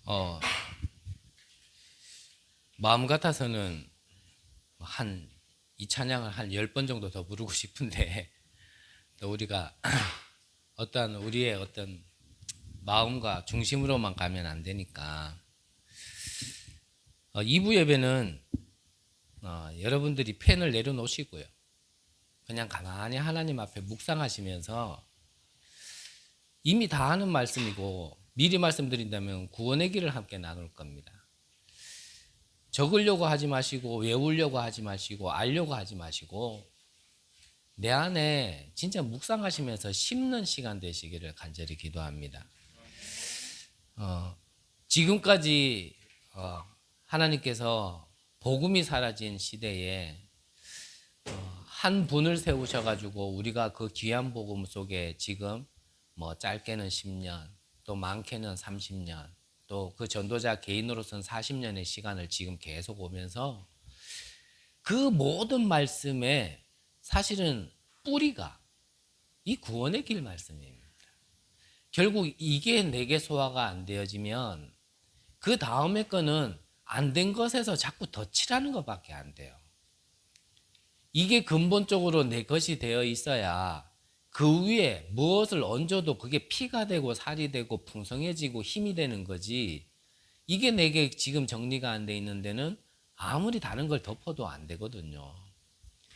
어, 마음 같아서는 이 찬양을 한 10번 정도 더 부르고 싶은데 또 우리가 우리의 어떤 마음과 중심으로만 가면 안 되니까 2부 예배는 여러분들이 펜을 내려놓으시고요. 그냥 가만히 하나님 앞에 묵상하시면서 이미 다 아는 말씀이고 미리 말씀드린다면 구원의 길을 함께 나눌 겁니다. 적으려고 하지 마시고 외우려고 하지 마시고 알려고 하지 마시고 내 안에 진짜 묵상하시면서 심는 시간 되시기를 간절히 기도합니다. 지금까지 하나님께서 복음이 사라진 시대에 한 분을 세우셔가지고 우리가 그 귀한 복음 속에 지금 뭐 짧게는 10년 또 많게는 30년 또 그 전도자 개인으로서는 40년의 시간을 지금 계속 오면서 그 모든 말씀에 사실은 뿌리가 이 구원의 길 말씀입니다. 결국 이게 내게 소화가 안 되어지면 그 다음에 거는 안 된 것에서 자꾸 덧칠하는 것밖에 안 돼요. 이게 근본적으로 내 것이 되어 있어야 그 위에 무엇을 얹어도 그게 피가 되고 살이 되고 풍성해지고 힘이 되는 거지. 이게 내게 지금 정리가 안 돼 있는 데는 아무리 다른 걸 덮어도 안 되거든요.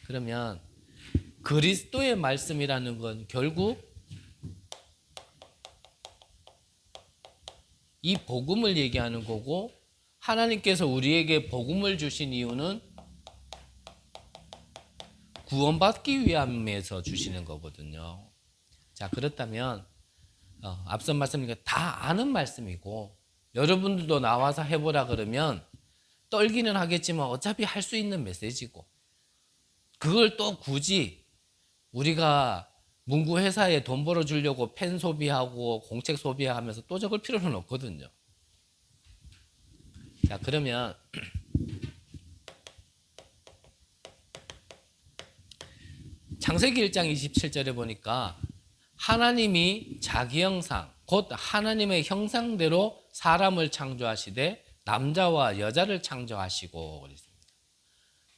그러면 그리스도의 말씀이라는 건 결국 이 복음을 얘기하는 거고, 하나님께서 우리에게 복음을 주신 이유는 구원받기 위함에서 주시는 거거든요. 자, 그렇다면 앞선 말씀이니까 다 아는 말씀이고 여러분들도 나와서 해보라 그러면 떨기는 하겠지만 어차피 할 수 있는 메시지고, 그걸 또 굳이 우리가 문구 회사에 돈 벌어주려고 펜 소비하고 공책 소비하면서 또 적을 필요는 없거든요. 자, 그러면 창세기 1장 27절에 보니까 하나님이 자기 형상, 곧 하나님의 형상대로 사람을 창조하시되 남자와 여자를 창조하시고 그랬습니다.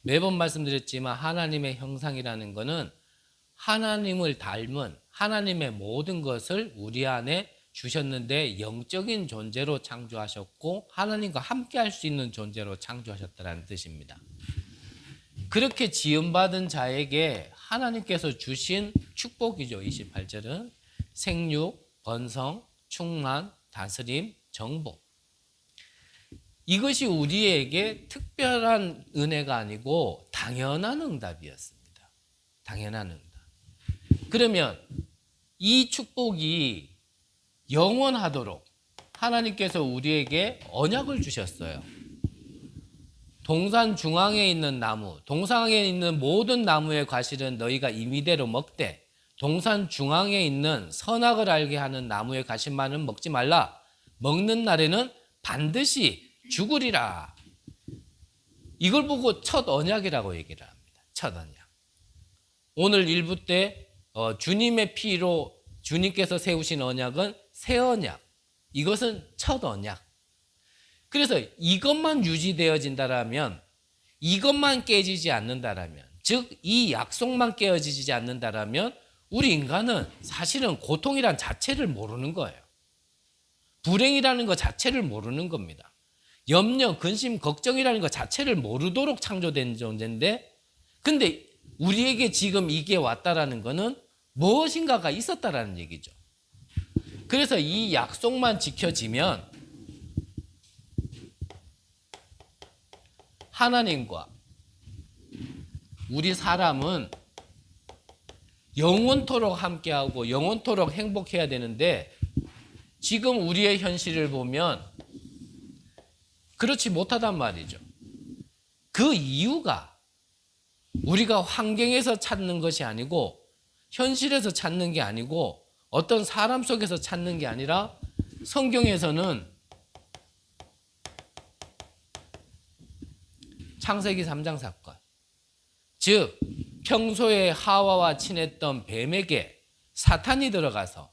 매번 말씀드렸지만 하나님의 형상이라는 것은 하나님을 닮은 하나님의 모든 것을 우리 안에 주셨는데 영적인 존재로 창조하셨고 하나님과 함께 할 수 있는 존재로 창조하셨다는 뜻입니다. 그렇게 지음받은 자에게 하나님께서 주신 축복이죠. 28절은 생육, 번성, 충만, 다스림, 정복. 이것이 우리에게 특별한 은혜가 아니고 당연한 응답이었습니다. 당연한 응답. 그러면 이 축복이 영원하도록 하나님께서 우리에게 언약을 주셨어요. 동산 중앙에 있는 나무, 동산에 있는 모든 나무의 과실은 너희가 임의대로 먹되 동산 중앙에 있는 선악을 알게 하는 나무의 과실만은 먹지 말라. 먹는 날에는 반드시 죽으리라. 이걸 보고 첫 언약이라고 얘기를 합니다. 첫 언약. 오늘 1부 때 주님의 피로 주님께서 세우신 언약은 새 언약. 이것은 첫 언약. 그래서 이것만 유지되어진다라면, 이것만 깨지지 않는다라면, 즉 이 약속만 깨어지지 않는다라면 우리 인간은 사실은 고통이란 자체를 모르는 거예요. 불행이라는 것 자체를 모르는 겁니다. 염려, 근심, 걱정이라는 것 자체를 모르도록 창조된 존재인데, 근데 우리에게 지금 이게 왔다라는 것은 무엇인가가 있었다라는 얘기죠. 그래서 이 약속만 지켜지면 하나님과 우리 사람은 영원토록 함께하고 영원토록 행복해야 되는데, 지금 우리의 현실을 보면 그렇지 못하단 말이죠. 그 이유가 우리가 환경에서 찾는 것이 아니고 현실에서 찾는 게 아니고 어떤 사람 속에서 찾는 게 아니라 성경에서는 창세기 3장 사건, 즉 평소에 하와와 친했던 뱀에게 사탄이 들어가서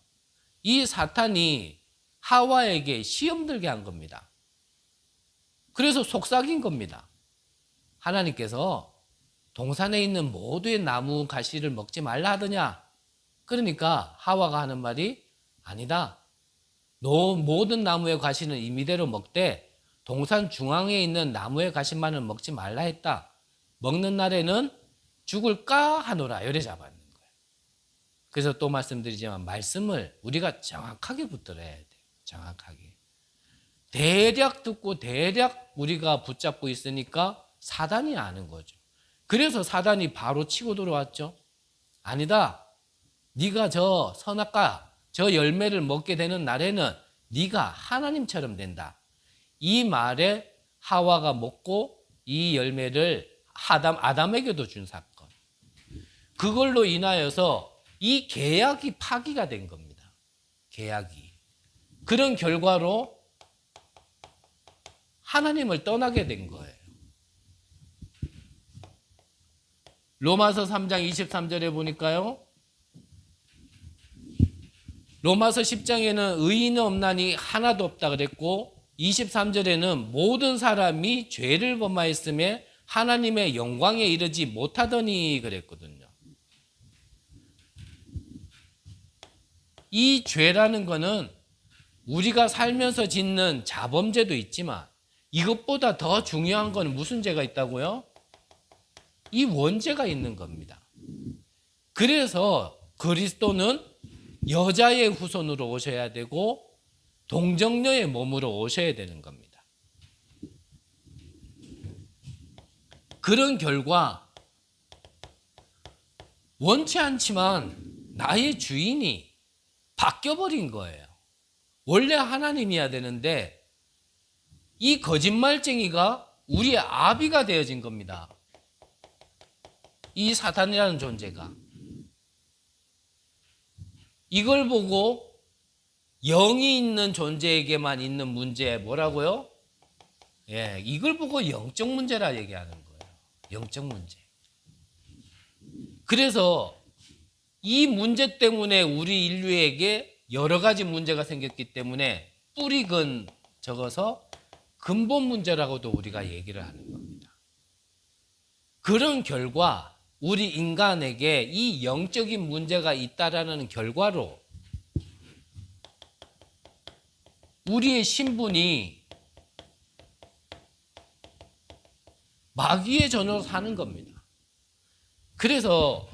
이 사탄이 하와에게 시험 들게 한 겁니다. 그래서 속삭인 겁니다. 하나님께서 동산에 있는 모두의 나무 가시를 먹지 말라 하더냐? 그러니까 하와가 하는 말이 아니다. 너 모든 나무의 가시는 임의대로 먹되 동산 중앙에 있는 나무의 가시만은 먹지 말라 했다. 먹는 날에는 죽을까 하노라. 이래 잡았는 거예요. 그래서 또 말씀드리지만 말씀을 우리가 정확하게 붙들어야 돼요. 정확하게. 대략 듣고 대략 우리가 붙잡고 있으니까 사단이 아는 거죠. 그래서 사단이 바로 치고 들어왔죠. 아니다. 네가 저 선악과 저 열매를 먹게 되는 날에는 네가 하나님처럼 된다. 이 말에 하와가 먹고 이 열매를 아담에게도 준 사건. 그걸로 인하여서 이 계약이 파기가 된 겁니다. 계약이. 그런 결과로 하나님을 떠나게 된 거예요. 로마서 3장 23절에 보니까요. 로마서 10장에는 의인은 없나니 하나도 없다 그랬고 23절에는 모든 사람이 죄를 범하였음에 하나님의 영광에 이르지 못하더니 그랬거든요. 이 죄라는 거는 우리가 살면서 짓는 자범죄도 있지만 이것보다 더 중요한 건 무슨 죄가 있다고요? 이 원죄가 있는 겁니다. 그래서 그리스도는 여자의 후손으로 오셔야 되고 동정녀의 몸으로 오셔야 되는 겁니다. 그런 결과 원치 않지만 나의 주인이 바뀌어버린 거예요. 원래 하나님이어야 되는데 이 거짓말쟁이가 우리의 아비가 되어진 겁니다. 이 사탄이라는 존재가. 이걸 보고 영이 있는 존재에게만 있는 문제 뭐라고요? 예, 이걸 보고 영적 문제라 얘기하는 거예요. 영적 문제. 그래서 이 문제 때문에 우리 인류에게 여러 가지 문제가 생겼기 때문에 뿌리근 적어서 근본 문제라고도 우리가 얘기를 하는 겁니다. 그런 결과 우리 인간에게 이 영적인 문제가 있다라는 결과로 우리의 신분이 마귀의 전으로 사는 겁니다. 그래서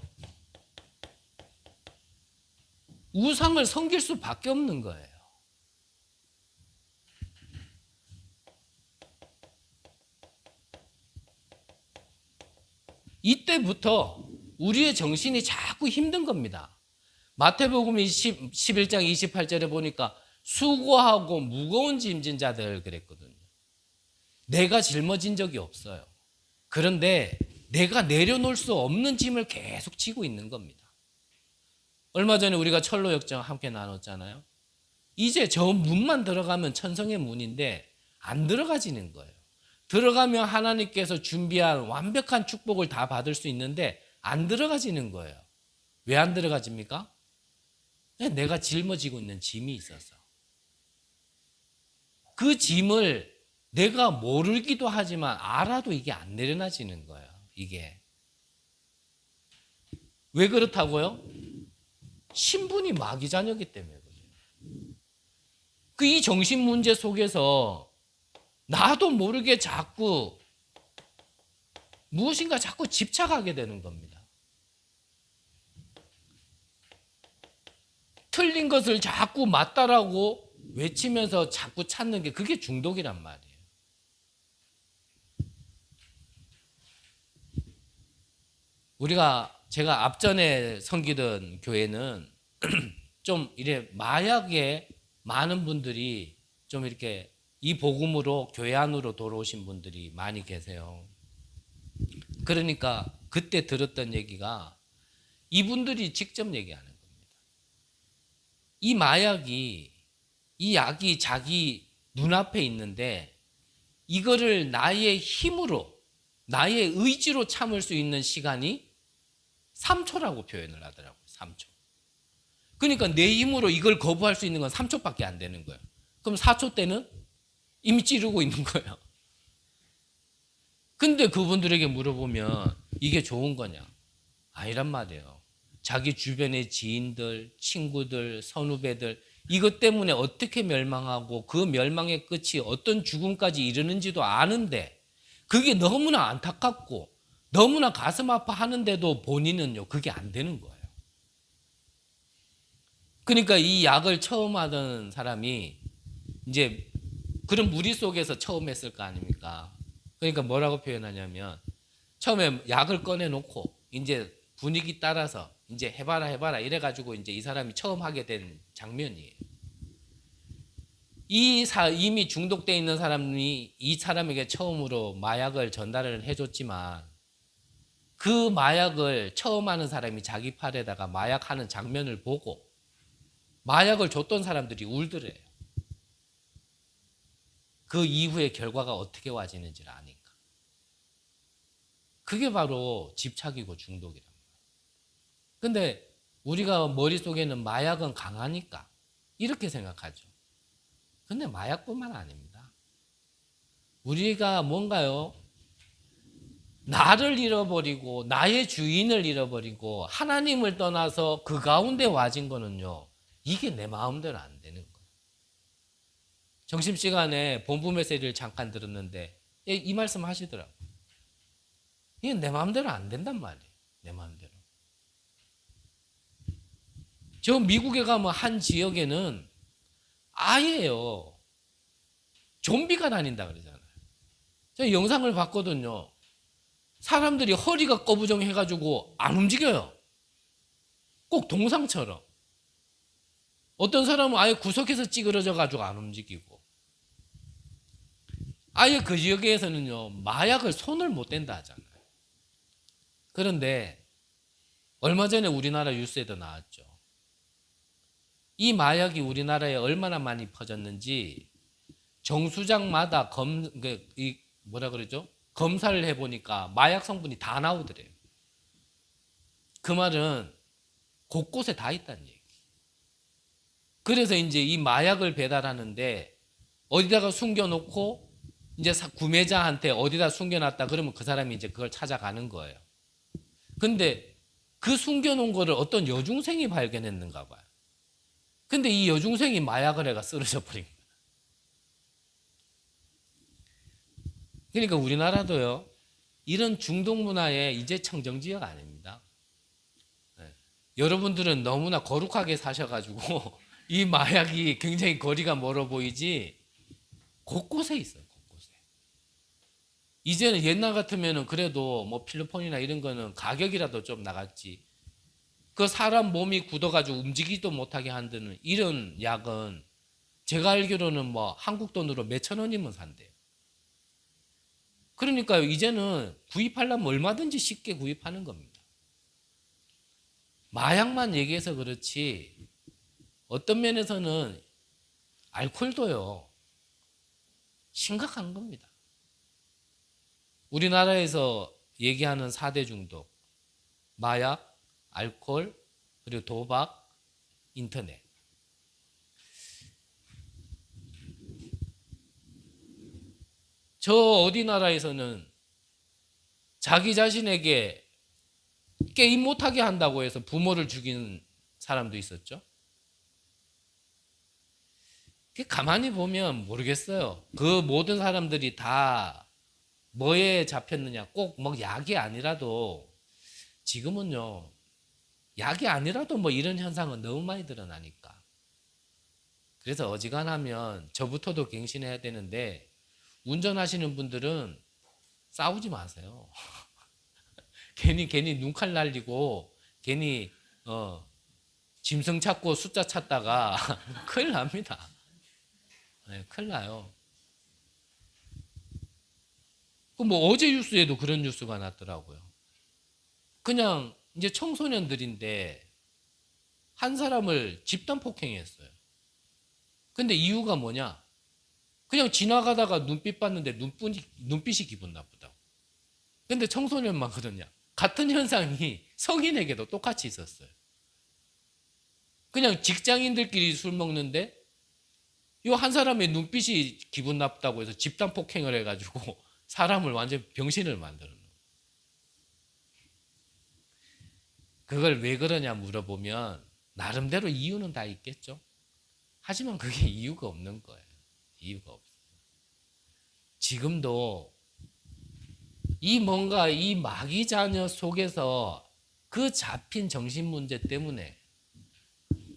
우상을 섬길 수밖에 없는 거예요. 이때부터 우리의 정신이 자꾸 힘든 겁니다. 마태복음 11장 28절에 보니까 수고하고 무거운 짐진 자들 그랬거든요. 내가 짊어진 적이 없어요. 그런데 내가 내려놓을 수 없는 짐을 계속 지고 있는 겁니다. 얼마 전에 우리가 철로 역정 함께 나눴잖아요. 이제 저 문만 들어가면 천성의 문인데 안 들어가지는 거예요. 들어가면 하나님께서 준비한 완벽한 축복을 다 받을 수 있는데 안 들어가지는 거예요. 왜 안 들어가집니까? 내가 짊어지고 있는 짐이 있어서. 그 짐을 내가 모르기도 하지만 알아도 이게 안 내려놔지는 거예요. 이게. 왜 그렇다고요? 신분이 마귀 자녀이기 때문에 그래요. 이 정신 문제 속에서 나도 모르게 자꾸 무엇인가 자꾸 집착하게 되는 겁니다. 틀린 것을 자꾸 맞다라고 외치면서 자꾸 찾는 게 그게 중독이란 말이에요. 제가 앞전에 섬기던 교회는 좀 이래 마약에 많은 분들이 좀 이렇게 이 복음으로 교회 안으로 돌아오신 분들이 많이 계세요. 그러니까 그때 들었던 얘기가 이분들이 직접 얘기하는 겁니다. 이 마약이, 이 약이 자기 눈앞에 있는데 이거를 나의 힘으로, 나의 의지로 참을 수 있는 시간이 3초라고 표현을 하더라고요. 3초. 그러니까 내 힘으로 이걸 거부할 수 있는 건 3초밖에 안 되는 거예요. 그럼 4초 때는 이미 찌르고 있는 거예요. 근데 그분들에게 물어보면 이게 좋은 거냐? 아니란 말이에요. 자기 주변의 지인들, 친구들, 선후배들 이것 때문에 어떻게 멸망하고 그 멸망의 끝이 어떤 죽음까지 이르는지도 아는데 그게 너무나 안타깝고 너무나 가슴 아파하는데도 본인은요 그게 안 되는 거예요. 그러니까 이 약을 처음 하던 사람이 이제 그런 무리 속에서 처음 했을 거 아닙니까? 그러니까 뭐라고 표현하냐면 처음에 약을 꺼내놓고 이제 분위기 따라서 이제 해봐라 이래가지고 이제 이 사람이 처음 하게 된 장면이에요. 이미 중독돼 있는 사람이 이 사람에게 처음으로 마약을 전달을 해줬지만 그 마약을 처음 하는 사람이 자기 팔에다가 마약하는 장면을 보고 마약을 줬던 사람들이 울더래요. 그 이후의 결과가 어떻게 와지는지를 아니까. 그게 바로 집착이고 중독이란 말이에요. 근데 우리가 머릿속에는 마약은 강하니까 이렇게 생각하죠. 근데 마약뿐만 아닙니다. 우리가 뭔가요? 나를 잃어버리고 나의 주인을 잃어버리고 하나님을 떠나서 그 가운데 와진 거는요. 이게 내 마음대로 안 되는 거예요. 점심시간에 본부 메시지를 잠깐 들었는데 이 말씀 하시더라고요. 이게 내 마음대로 안 된단 말이에요. 내 마음대로. 저 미국에 가면 한 지역에는 아예요. 좀비가 다닌다 그러잖아요. 제가 영상을 봤거든요. 사람들이 허리가 꺼부정해가지고 안 움직여요. 꼭 동상처럼. 어떤 사람은 아예 구석에서 찌그러져가지고 안 움직이고. 아예 그 지역에서는요, 마약을 손을 못 댄다 하잖아요. 그런데 얼마 전에 우리나라 뉴스에도 나왔죠. 이 마약이 우리나라에 얼마나 많이 퍼졌는지 정수장마다 뭐라 그러죠? 검사를 해보니까 마약 성분이 다 나오더래요. 그 말은 곳곳에 다 있다는 얘기. 그래서 이제 이 마약을 배달하는데 어디다가 숨겨놓고 이제 구매자한테 어디다 숨겨놨다 그러면 그 사람이 이제 그걸 찾아가는 거예요. 근데 그 숨겨놓은 거를 어떤 여중생이 발견했는가 봐요. 근데 이 여중생이 마약을 해가 쓰러져 버린 거예요. 그러니까 우리나라도요, 이런 중독 문화에 이제 청정지역 아닙니다. 네. 여러분들은 너무나 거룩하게 사셔가지고 이 마약이 굉장히 거리가 멀어 보이지 곳곳에 있어요. 곳곳에. 이제는 옛날 같으면은 그래도 뭐 필로폰이나 이런 거는 가격이라도 좀 나갔지. 그 사람 몸이 굳어가지고 움직이지도 못하게 한다는 이런 약은 제가 알기로는 뭐 한국 돈으로 몇천 원이면 산대요. 그러니까 이제는 구입하려면 얼마든지 쉽게 구입하는 겁니다. 마약만 얘기해서 그렇지 어떤 면에서는 알코올도요 심각한 겁니다. 우리나라에서 얘기하는 4대 중독 마약, 알코올, 그리고 도박, 인터넷. 저 어디 나라에서는 자기 자신에게 게임 못하게 한다고 해서 부모를 죽인 사람도 있었죠. 가만히 보면 모르겠어요. 그 모든 사람들이 다 뭐에 잡혔느냐 꼭 뭐 약이 아니라도 지금은요 약이 아니라도 뭐 이런 현상은 너무 많이 드러나니까. 그래서 어지간하면 저부터도 갱신해야 되는데 운전하시는 분들은 싸우지 마세요. 괜히 눈칼 날리고 괜히 짐승 찾고 숫자 찾다가 큰일 납니다. 네, 큰일 나요. 뭐 어제 뉴스에도 그런 뉴스가 났더라고요. 그냥 이제 청소년들인데 한 사람을 집단 폭행했어요. 근데 이유가 뭐냐? 그냥 지나가다가 눈빛 봤는데 눈빛이 기분 나쁘다고. 근데 청소년만 그러냐? 같은 현상이 성인에게도 똑같이 있었어요. 그냥 직장인들끼리 술 먹는데 이 한 사람의 눈빛이 기분 나쁘다고 해서 집단 폭행을 해가지고 사람을 완전 병신을 만드는 거예요. 그걸 왜 그러냐 물어보면 나름대로 이유는 다 있겠죠. 하지만 그게 이유가 없는 거예요. 이유가 없어요. 지금도 이 뭔가 이 마귀 자녀 속에서 그 잡힌 정신 문제 때문에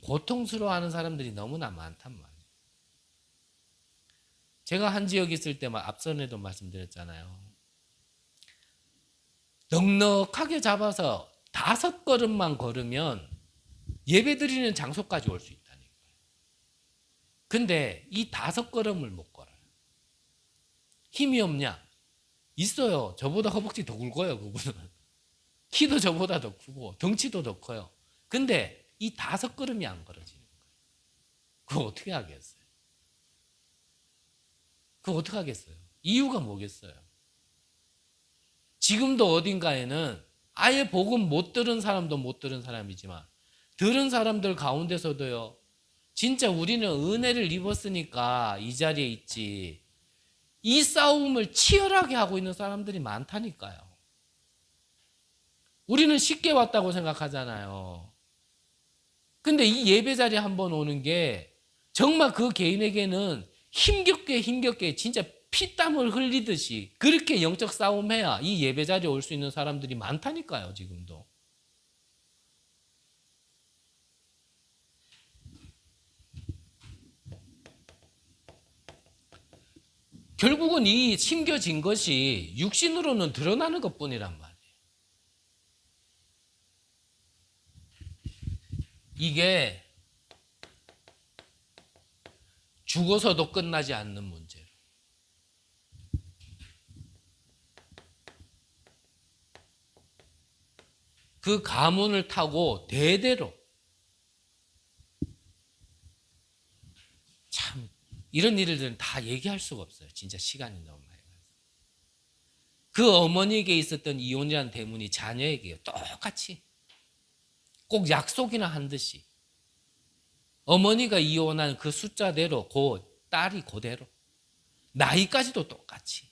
고통스러워하는 사람들이 너무나 많단 말이에요. 제가 한 지역에 있을 때만 앞선에도 말씀드렸잖아요. 넉넉하게 잡아서 5걸음만 걸으면 예배드리는 장소까지 올 수 있다니까요. 근데 이 5걸음을 못 걸어요. 힘이 없냐? 있어요. 저보다 허벅지 더 굵어요, 그분은. 키도 저보다 더 크고 덩치도 더 커요. 근데 이 5걸음이 안 걸어지는 거예요. 그거 어떻게 하겠어요? 그거 어떻게 하겠어요? 이유가 뭐겠어요? 지금도 어딘가에는 아예 복음 못 들은 사람도 못 들은 사람이지만 들은 사람들 가운데서도요, 진짜 우리는 은혜를 입었으니까 이 자리에 있지, 이 싸움을 치열하게 하고 있는 사람들이 많다니까요. 우리는 쉽게 왔다고 생각하잖아요. 근데 이 예배 자리에 한번 오는 게 정말 그 개인에게는 힘겹게 진짜 피땀을 흘리듯이 그렇게 영적 싸움해야 이 예배 자리에 올 수 있는 사람들이 많다니까요, 지금도. 결국은 이 심겨진 것이 육신으로는 드러나는 것뿐이란 말이에요. 이게 죽어서도 끝나지 않는 문제로. 그 가문을 타고 대대로, 참 이런 일들은 다 얘기할 수가 없어요. 진짜 시간이 너무 많이 가서. 그 어머니에게 있었던 이혼이라는 대문이 자녀에게요, 똑같이 꼭 약속이나 한 듯이 어머니가 이혼한 그 숫자대로 그 딸이 그대로, 나이까지도 똑같이.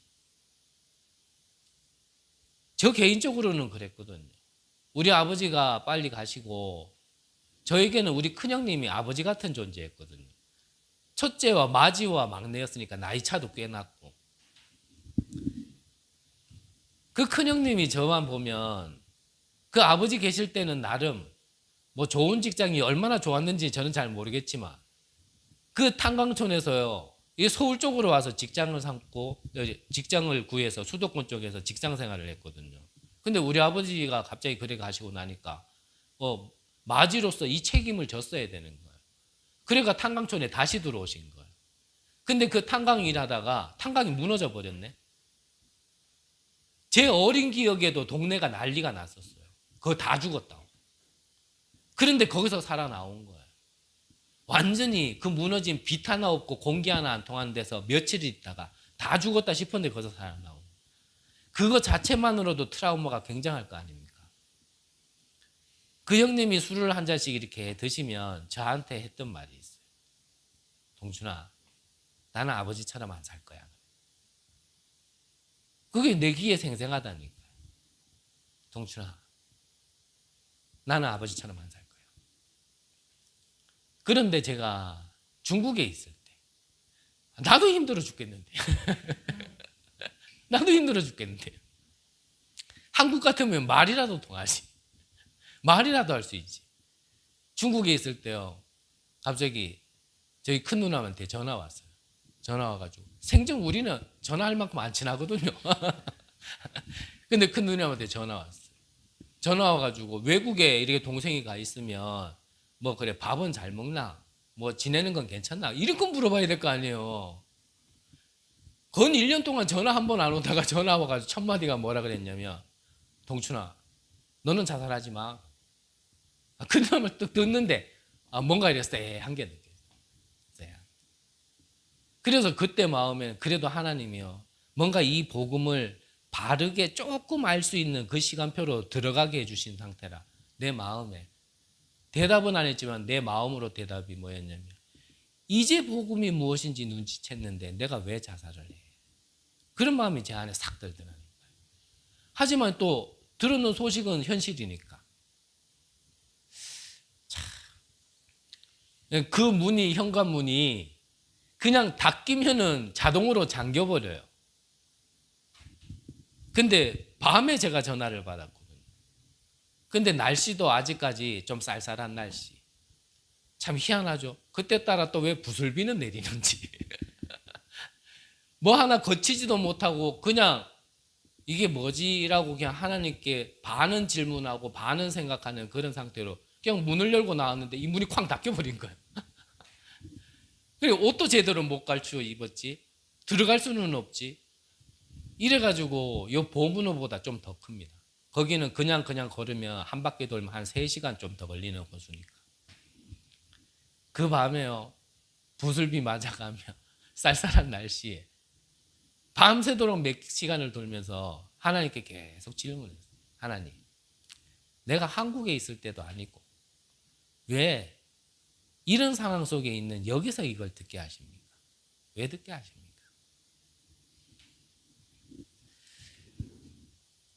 저 개인적으로는 그랬거든요. 우리 아버지가 빨리 가시고 저에게는 우리 큰형님이 아버지 같은 존재였거든요. 첫째와 마지와 막내였으니까 나이 차도 꽤 났고, 그 큰형님이 저만 보면 그 아버지 계실 때는 나름 뭐 좋은 직장이 얼마나 좋았는지 저는 잘 모르겠지만 그 탄광촌에서요, 이 서울 쪽으로 와서 직장을 삼고 직장을 구해서 수도권 쪽에서 직장 생활을 했거든요. 근데 우리 아버지가 갑자기 그래 가시고 나니까 마지로서 이 책임을 졌어야 되는 거예요. 그래가 탄광촌에 다시 들어오신 거예요. 근데 그 탄광 일하다가 탄광이 무너져 버렸네. 제 어린 기억에도 동네가 난리가 났었어요. 그거 다 죽었다고. 그런데 거기서 살아나온 거예요. 완전히 그 무너진 빛 하나 없고 공기 하나 안 통하는 데서 며칠 있다가 다 죽었다 싶었는데 거기서 살아나온 거예요. 그거 자체만으로도 트라우마가 굉장할 거 아닙니까? 그 형님이 술을 한 잔씩 이렇게 드시면 저한테 했던 말이 있어요. 동준아, 나는 아버지처럼 안 살 거야. 그게 내 귀에 생생하다니까요. 동준아, 나는 아버지처럼 안 살 거야. 그런데 제가 중국에 있을 때 나도 힘들어 죽겠는데 나도 힘들어 죽겠는데 한국 같으면 말이라도 통하지, 말이라도 할 수 있지. 중국에 있을 때요, 갑자기 저희 큰 누나한테 전화 왔어요. 전화 와가지고, 생전 우리는 전화할 만큼 안 친하거든요. 근데 큰 누나한테 전화 왔어요. 전화 와가지고 외국에 이렇게 동생이 가 있으면 뭐 그래, 밥은 잘 먹나, 뭐 지내는 건 괜찮나, 이런 건 물어봐야 될 거 아니에요. 건 1년 동안 전화 한 번 안 오다가 전화 와가지고 첫 마디가 뭐라 그랬냐면, 동춘아, 너는 자살하지 마. 그 다음을 또 듣는데 뭔가 이래 쎄한 게 느껴져요. 그래서 그때 마음에 그래도 하나님이요, 뭔가 이 복음을 바르게 조금 알 수 있는 그 시간표로 들어가게 해주신 상태라 내 마음에, 대답은 안 했지만 내 마음으로 대답이 뭐였냐면, 이제 복음이 무엇인지 눈치챘는데 내가 왜 자살을 해? 그런 마음이 제 안에 싹 들더라고요. 하지만 또 들었는 소식은 현실이니까. 그 문이, 현관문이 그냥 닫히면은 자동으로 잠겨버려요. 근데 밤에 제가 전화를 받았거든요. 근데 날씨도 아직까지 좀 쌀쌀한 날씨. 참 희한하죠. 그때 따라 또 왜 부슬비는 내리는지. 뭐 하나 거치지도 못하고 그냥 이게 뭐지라고 그냥 하나님께 반은 질문하고 반은 생각하는 그런 상태로 그냥 문을 열고 나왔는데 이 문이 쾅 닫혀버린 거예요. 그리고 옷도 제대로 못 갈쳐 입었지. 들어갈 수는 없지. 이래가지고 이 보문호보다 좀 더 큽니다. 거기는 그냥 걸으면 한 바퀴 돌면 한 3시간 좀 더 걸리는 곳이니까. 그 밤에요. 부슬비 맞아가며 쌀쌀한 날씨에 밤새도록 몇 시간을 돌면서 하나님께 계속 질문했어요. 하나님, 내가 한국에 있을 때도 아니고 왜 이런 상황 속에 있는 여기서 이걸 듣게 하십니까? 왜 듣게 하십니까?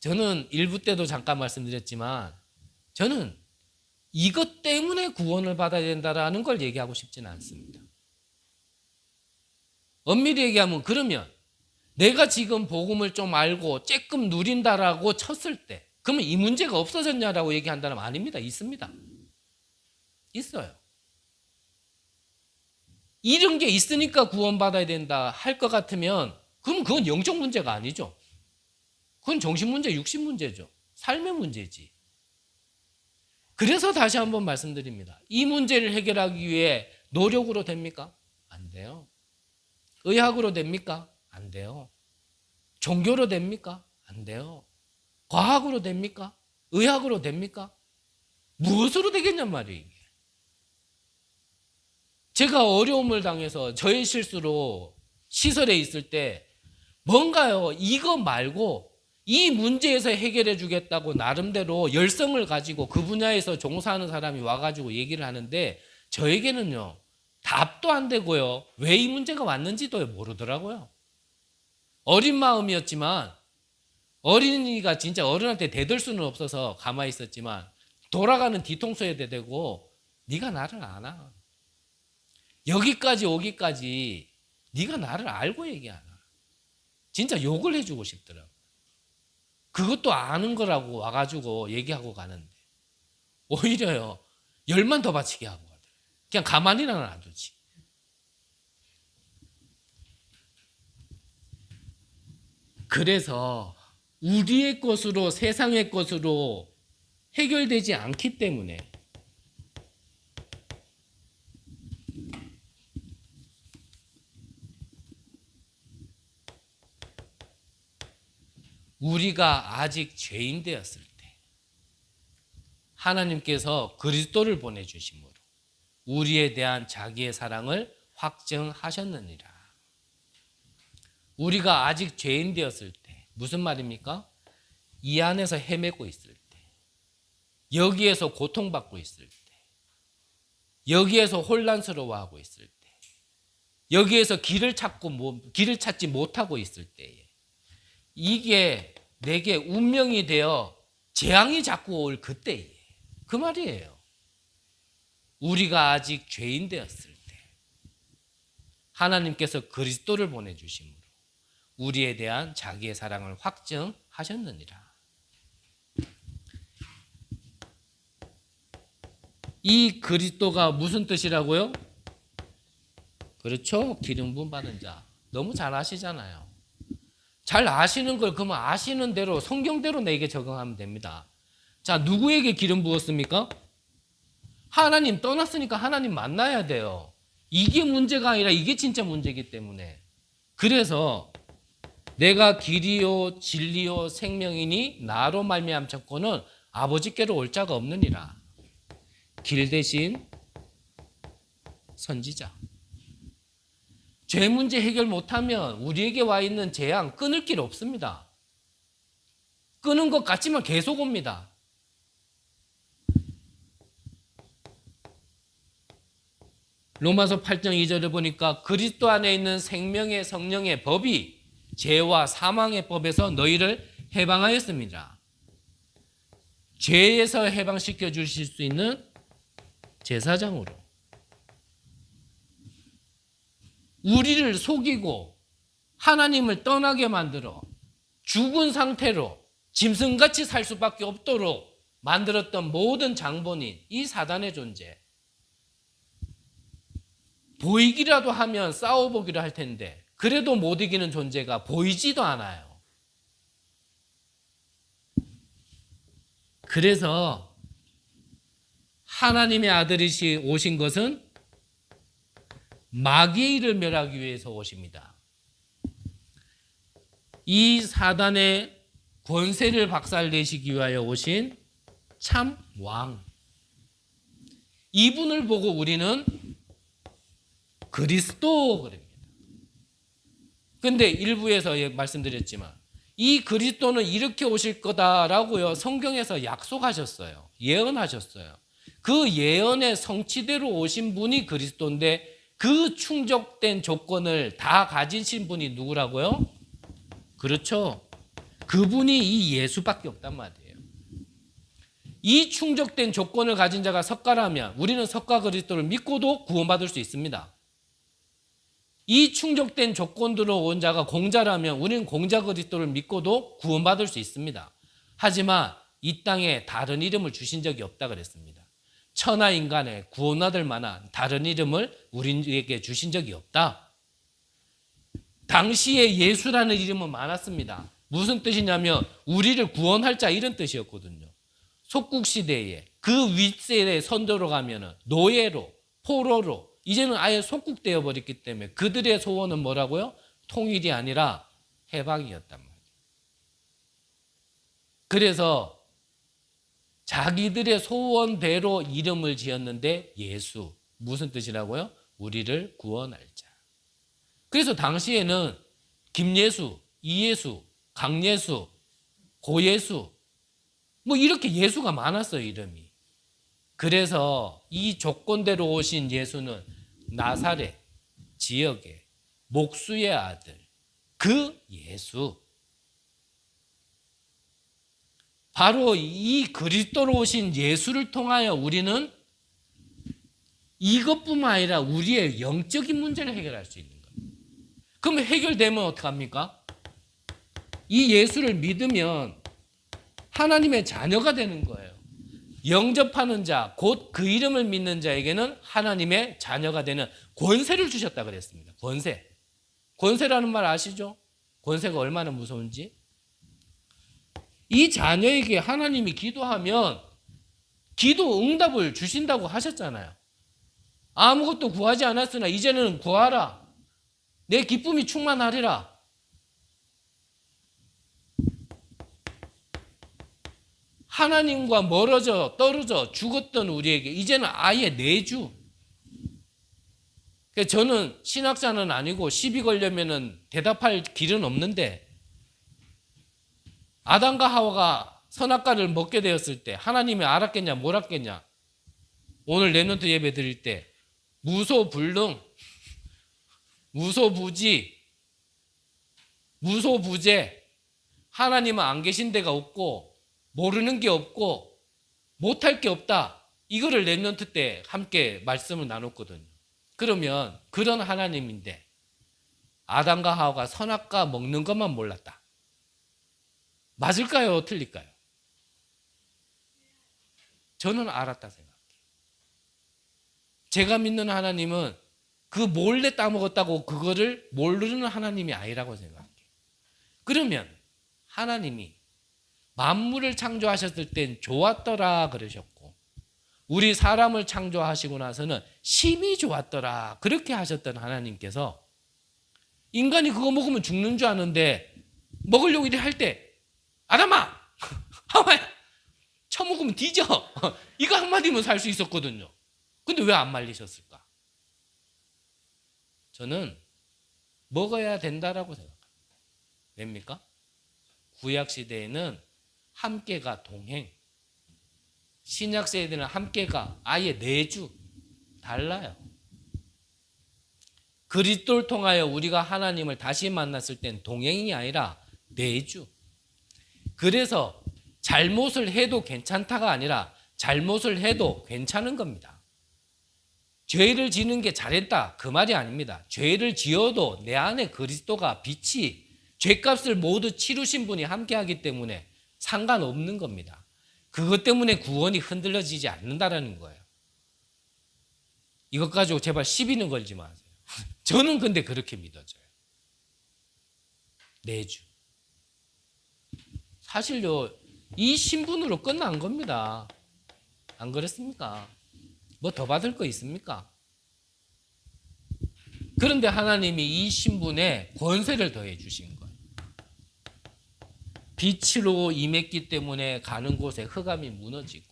저는 일부 때도 잠깐 말씀드렸지만 저는 이것 때문에 구원을 받아야 된다라는 걸 얘기하고 싶지는 않습니다. 엄밀히 얘기하면 그러면 내가 지금 복음을 좀 알고 조금 누린다라고 쳤을 때 그러면 이 문제가 없어졌냐라고 얘기한다면 아닙니다. 있습니다. 있어요. 이런 게 있으니까 구원받아야 된다 할 것 같으면 그럼 그건 영적 문제가 아니죠. 그건 정신 문제, 육신 문제죠. 삶의 문제지. 그래서 다시 한번 말씀드립니다. 이 문제를 해결하기 위해 노력으로 됩니까? 안 돼요. 의학으로 됩니까? 안 돼요. 종교로 됩니까? 안 돼요. 과학으로 됩니까? 의학으로 됩니까? 무엇으로 되겠냔 말이에요. 이게. 제가 어려움을 당해서 저의 실수로 시설에 있을 때 뭔가요? 이거 말고 이 문제에서 해결해 주겠다고 나름대로 열성을 가지고 그 분야에서 종사하는 사람이 와가지고 얘기를 하는데 저에게는요. 답도 안 되고요. 왜 이 문제가 왔는지도 모르더라고요. 어린 마음이었지만 어린이가 진짜 어른한테 대들 수는 없어서 가만히 있었지만 돌아가는 뒤통수에 대대고 네가 나를 아나. 여기까지 오기까지 네가 나를 알고 얘기하나. 진짜 욕을 해주고 싶더라고. 그것도 아는 거라고 와가지고 얘기하고 가는데 오히려요. 열만 더 바치게 하고 가더라고요. 그냥 가만히는 안 두지. 그래서 우리의 것으로 세상의 것으로 해결되지 않기 때문에 우리가 아직 죄인 되었을 때 하나님께서 그리스도를 보내주심으로 우리에 대한 자기의 사랑을 확증하셨느니라. 우리가 아직 죄인 되었을 때 무슨 말입니까? 이 안에서 헤매고 있을 때 여기에서 고통받고 있을 때 여기에서 혼란스러워하고 있을 때 여기에서 길을 찾지 못하고 있을 때에 이게 내게 운명이 되어 재앙이 자꾸 올 그때에 그 말이에요. 우리가 아직 죄인 되었을 때 하나님께서 그리스도를 보내주심으로 우리에 대한 자기의 사랑을 확증하셨느니라. 이 그리스도가 무슨 뜻이라고요? 그렇죠. 기름 부음 받은 자. 너무 잘 아시잖아요. 잘 아시는 걸 그러면 아시는 대로 성경대로 내게 적용하면 됩니다. 자, 누구에게 기름 부었습니까? 하나님 떠났으니까 하나님 만나야 돼요. 이게 문제가 아니라 이게 진짜 문제이기 때문에. 그래서 내가 길이요 진리요 생명이니 나로 말미암았거는 아버지께로 올 자가 없느니라. 길 대신 선지자. 죄 문제 해결 못하면 우리에게 와 있는 재앙 끊을 길 없습니다. 끊은 것 같지만 계속 옵니다. 로마서 8장 2절에 보니까 그리스도 안에 있는 생명의 성령의 법이 죄와 사망의 법에서 너희를 해방하였습니다. 죄에서 해방시켜 주실 수 있는 제사장으로. 우리를 속이고 하나님을 떠나게 만들어 죽은 상태로 짐승같이 살 수밖에 없도록 만들었던 모든 장본인, 이 사단의 존재. 보이기라도 하면 싸워보기로 할 텐데 그래도 못 이기는 존재가 보이지도 않아요. 그래서 하나님의 아들이시 오신 것은 마귀의 일을 멸하기 위해서 오십니다. 이 사단의 권세를 박살내시기 위하여 오신 참 왕. 이분을 보고 우리는 그리스도 그럽니다. 근데 일부에서 말씀드렸지만 이 그리스도는 이렇게 오실 거다라고요. 성경에서 약속하셨어요. 예언하셨어요. 그 예언의 성취대로 오신 분이 그리스도인데 그 충족된 조건을 다 가지신 분이 누구라고요? 그렇죠. 그분이 이 예수밖에 없단 말이에요. 이 충족된 조건을 가진 자가 석가라면 우리는 석가 그리스도를 믿고도 구원받을 수 있습니다. 이 충족된 조건으로 온 자가 공자라면 우리는 공자 그리스도를 믿고도 구원받을 수 있습니다. 하지만 이 땅에 다른 이름을 주신 적이 없다 그랬습니다. 천하 인간에 구원받을 만한 다른 이름을 우리에게 주신 적이 없다. 당시에 예수라는 이름은 많았습니다. 무슨 뜻이냐면 우리를 구원할 자 이런 뜻이었거든요. 속국시대에 그 윗세대 선조로 가면은 노예로 포로로 이제는 아예 속국되어 버렸기 때문에 그들의 소원은 뭐라고요? 통일이 아니라 해방이었단 말이에요. 그래서 자기들의 소원대로 이름을 지었는데 예수. 무슨 뜻이라고요? 우리를 구원할 자. 그래서 당시에는 김예수, 이예수, 강예수, 고예수 뭐 이렇게 예수가 많았어요, 이름이. 그래서 이 조건대로 오신 예수는 나사렛 지역의 목수의 아들 그 예수. 바로 이 그리스도로 오신 예수를 통하여 우리는 이것뿐만 아니라 우리의 영적인 문제를 해결할 수 있는 거예요. 그럼 해결되면 어떡합니까? 이 예수를 믿으면 하나님의 자녀가 되는 거예요. 영접하는 자, 곧 그 이름을 믿는 자에게는 하나님의 자녀가 되는 권세를 주셨다 그랬습니다. 권세. 권세라는 말 아시죠? 권세가 얼마나 무서운지. 이 자녀에게 하나님이 기도하면 기도 응답을 주신다고 하셨잖아요. 아무것도 구하지 않았으나 이제는 구하라. 내 기쁨이 충만하리라. 하나님과 멀어져 떨어져 죽었던 우리에게 이제는 아예 내주. 저는 신학자는 아니고 시비 걸려면 대답할 길은 없는데 아담과 하와가 선악과를 먹게 되었을 때 하나님이 알았겠냐 몰랐겠냐. 오늘 랩런트 예배 드릴 때 무소불능, 무소부지, 무소부재. 하나님은 안 계신 데가 없고 모르는 게 없고 못할 게 없다. 이거를 랩런트 때 함께 말씀을 나눴거든요. 그러면 그런 하나님인데 아담과 하와가 선악과 먹는 것만 몰랐다. 맞을까요? 틀릴까요? 저는 알았다 생각해요. 제가 믿는 하나님은 그 몰래 따먹었다고 그거를 모르는 하나님이 아니라고 생각해요. 그러면 하나님이 만물을 창조하셨을 땐 좋았더라 그러셨고 우리 사람을 창조하시고 나서는 심히 좋았더라 그렇게 하셨던 하나님께서 인간이 그거 먹으면 죽는 줄 아는데 먹으려고 이래 할 때 아담아! 하와야! 처먹으면 뒤져! 이거 한마디면 살 수 있었거든요. 근데 왜 안 말리셨을까? 저는 먹어야 된다라고 생각합니다. 왜입니까? 구약시대에는 함께가 동행, 신약시대에는 함께가 아예 내주. 달라요. 그리스도를 통하여 우리가 하나님을 다시 만났을 땐 동행이 아니라 내주. 그래서 잘못을 해도 괜찮다가 아니라 잘못을 해도 괜찮은 겁니다. 죄를 지는 게 잘했다 그 말이 아닙니다. 죄를 지어도 내 안에 그리스도가 빛이 죄값을 모두 치르신 분이 함께하기 때문에 상관없는 겁니다. 그것 때문에 구원이 흔들려지지 않는다라는 거예요. 이것 가지고 제발 시비는 걸지 마세요. 저는 근데 그렇게 믿어져요. 내주. 사실요, 이 신분으로 끝난 겁니다. 안 그렇습니까? 뭐 더 받을 거 있습니까? 그런데 하나님이 이 신분에 권세를 더해 주신 거예요. 빛으로 임했기 때문에 가는 곳에 흑암이 무너지고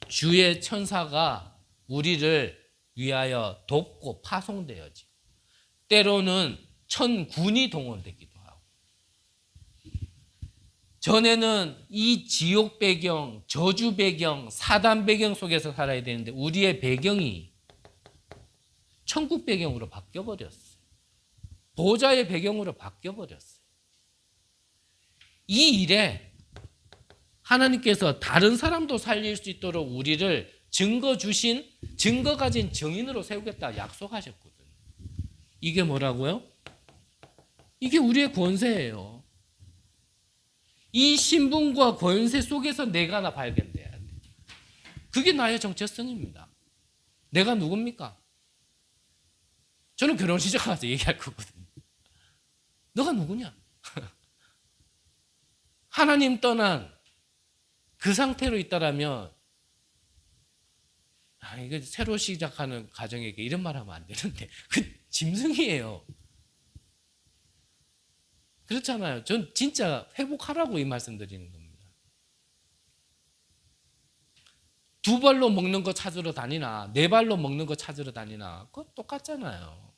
주의 천사가 우리를 위하여 돕고 파송되어지고 때로는 천군이 동원되기도 하고 전에는 이 지옥 배경, 저주 배경, 사단 배경 속에서 살아야 되는데 우리의 배경이 천국 배경으로 바뀌어버렸어요. 보좌의 배경으로 바뀌어버렸어요. 이 일에 하나님께서 다른 사람도 살릴 수 있도록 우리를 증거 가진 증인으로 세우겠다 약속하셨거든요. 이게 뭐라고요? 이게 우리의 권세예요. 이 신분과 권세 속에서 내가 하나 발견돼야 돼. 그게 나의 정체성입니다. 내가 누굽니까? 저는 결혼식장 가서 얘기할 거거든요. 너가 누구냐? 하나님 떠난 그 상태로 있다라면 이거 새로 시작하는 가정에게 이런 말 하면 안 되는데 그 짐승이에요. 그렇잖아요. 전 진짜 회복하라고 이 말씀 드리는 겁니다. 두 발로 먹는 거 찾으러 다니나 네 발로 먹는 거 찾으러 다니나 그거 똑같잖아요.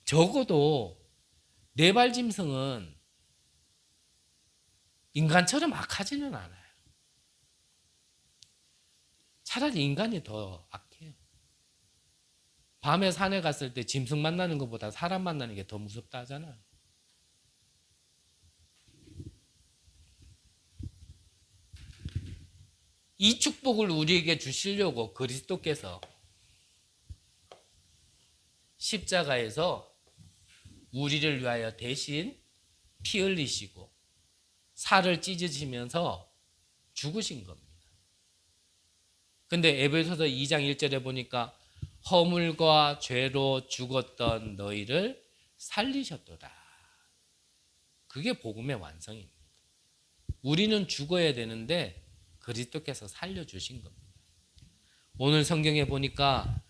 적어도 네 발 짐승은 인간처럼 악하지는 않아요. 차라리 인간이 더 악해요. 밤에 산에 갔을 때 짐승 만나는 것보다 사람 만나는 게 더 무섭다 하잖아요. 이 축복을 우리에게 주시려고 그리스도께서 십자가에서 우리를 위하여 대신 피 흘리시고 살을 찢으시면서 죽으신 겁니다. 근데 에베소서 2장 1절에 보니까 허물과 죄로 죽었던 너희를 살리셨도다. 그게 복음의 완성입니다. 우리는 죽어야 되는데 그리스도께서 살려주신 겁니다. 오늘 성경에 보니까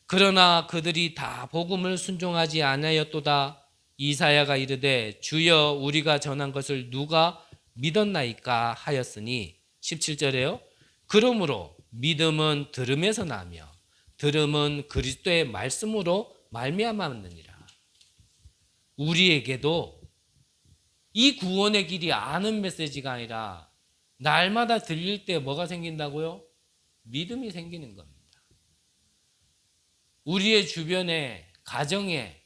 그러나 그들이 다 복음을 순종하지 아니하였도다. 이사야가 이르되 주여 우리가 전한 것을 누가 믿었나이까 하였으니 17절에요. 그러므로 믿음은 들음에서 나며 들음은 그리스도의 말씀으로 말미암았느니라. 우리에게도 이 구원의 길이 아는 메시지가 아니라 날마다 들릴 때 뭐가 생긴다고요? 믿음이 생기는 겁니다. 우리의 주변에 가정에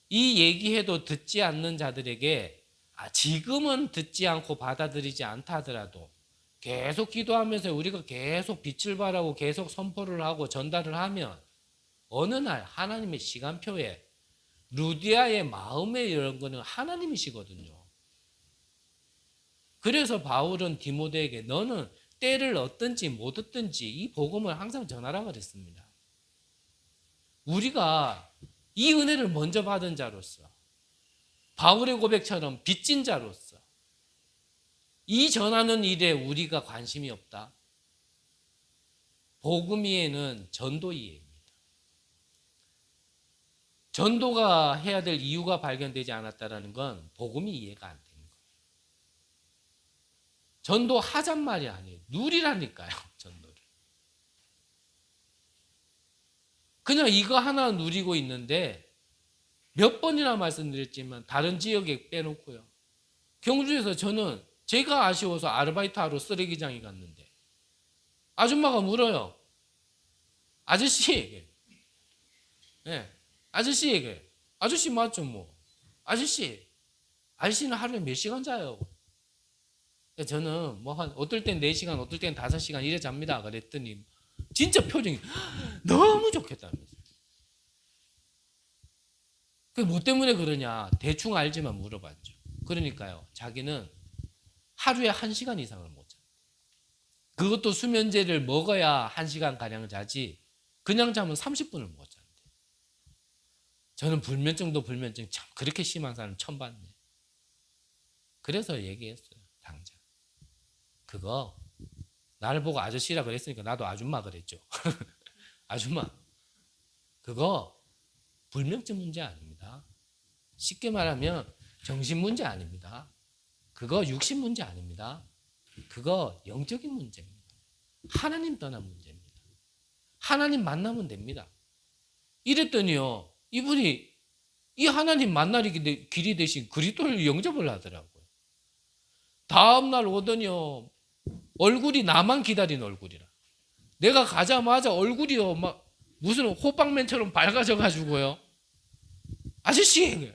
이 얘기해도 듣지 않는 자들에게 지금은 듣지 않고 받아들이지 않다 하더라도 계속 기도하면서 우리가 계속 빛을 발하고 계속 선포를 하고 전달을 하면 어느 날 하나님의 시간표에 루디아의 마음에 이런 거는 하나님이시거든요. 그래서 바울은 디모데에게 너는 때를 얻든지 못 얻든지 이 복음을 항상 전하라 그랬습니다. 우리가 이 은혜를 먼저 받은 자로서 바울의 고백처럼 빚진 자로서 이 전하는 일에 우리가 관심이 없다. 복음 이해는 전도 이해입니다. 전도가 해야 될 이유가 발견되지 않았다는 건 복음이 이해가 안 되는 거예요. 전도하잔 말이 아니에요. 누리라니까요. 전도를. 그냥 이거 하나 누리고 있는데 몇 번이나 말씀드렸지만 다른 지역에 빼놓고요. 경주에서 저는 제가 아쉬워서 아르바이트 하러 쓰레기장에 갔는데 아줌마가 물어요. 아저씨, 예, 아저씨, 아저씨 맞죠 뭐? 아저씨는 하루에 몇 시간 자요? 저는 뭐 한 어떨 땐 4시간, 어떨 땐 5시간 이래 잡니다. 그랬더니 진짜 표정이 너무 좋겠다면서요. 그게 뭐 때문에 그러냐? 대충 알지만 물어봤죠. 그러니까요. 자기는 하루에 1시간 이상을 못 자. 그것도 수면제를 먹어야 1시간 가량 자지. 그냥 자면 30분을 못 잔대. 저는 불면증도 불면증 참 그렇게 심한 사람 처음 봤네. 그래서 얘기했어요. 당장. 그거 나를 보고 아저씨라 그랬으니까 나도 아줌마 그랬죠. 아줌마. 그거 불면증 문제 아닙니다. 쉽게 말하면 정신 문제 아닙니다. 그거 육신 문제 아닙니다. 그거 영적인 문제입니다. 하나님 떠난 문제입니다. 하나님 만나면 됩니다. 이랬더니요. 이분이 이 하나님 만날 길이 되신 그리스도를 영접을 하더라고요. 다음날 오더니요. 얼굴이 나만 기다린 얼굴이라. 내가 가자마자 얼굴이요. 막 무슨 호빵맨처럼 밝아져 가지고요. 아저씨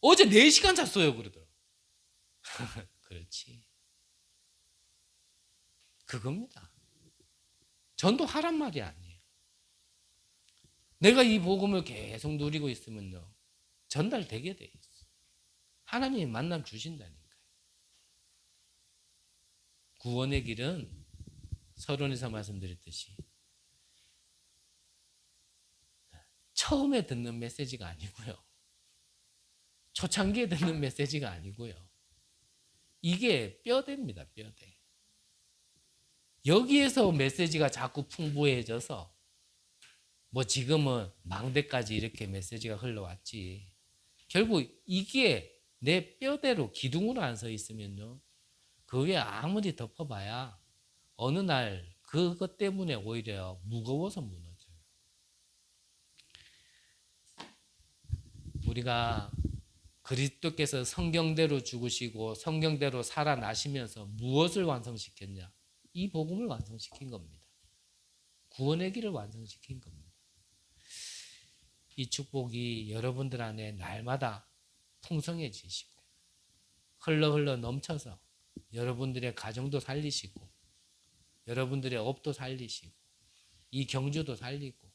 어제 4시간 잤어요 그러더라고요. 그렇지. 그겁니다. 전도하란 말이 아니에요. 내가 이 복음을 계속 누리고 있으면요. 전달되게 돼 있어. 하나님이 만남 주신다니까요. 구원의 길은 서론에서 말씀드렸듯이 처음에 듣는 메시지가 아니고요. 초창기에 듣는 메시지가 아니고요. 이게 뼈대입니다. 뼈대. 여기에서 메시지가 자꾸 풍부해져서 뭐 지금은 망대까지 이렇게 메시지가 흘러왔지. 결국 이게 내 뼈대로 기둥으로 안 서 있으면요. 그 위에 아무리 덮어봐야 어느 날 그것 때문에 오히려 무거워서 무너져요. 우리가 그리스도께서 성경대로 죽으시고 성경대로 살아나시면서 무엇을 완성시켰냐? 이 복음을 완성시킨 겁니다. 구원의 길을 완성시킨 겁니다. 이 축복이 여러분들 안에 날마다 풍성해지시고 흘러 넘쳐서 여러분들의 가정도 살리시고 여러분들의 업도 살리시고 이 경주도 살리고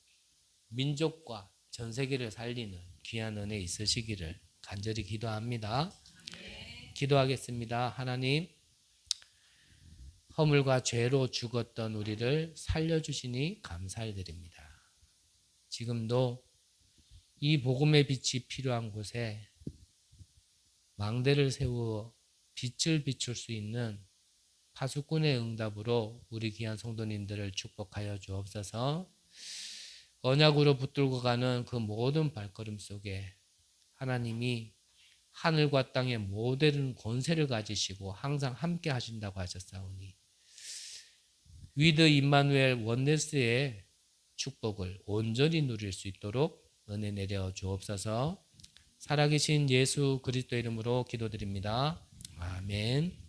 민족과 전 세계를 살리는 귀한 은혜 있으시기를 간절히 기도합니다. 기도하겠습니다. 하나님, 허물과 죄로 죽었던 우리를 살려주시니 감사드립니다. 지금도 이 복음의 빛이 필요한 곳에 망대를 세워 빛을 비출 수 있는 파수꾼의 응답으로 우리 귀한 성도님들을 축복하여 주옵소서. 언약으로 붙들고 가는 그 모든 발걸음 속에 하나님이 하늘과 땅의 모든 권세를 가지시고 항상 함께 하신다고 하셨사오니 위드 임마누엘 원네스의 축복을 온전히 누릴 수 있도록 은혜 내려 주옵소서. 살아계신 예수 그리스도 이름으로 기도드립니다. 아멘.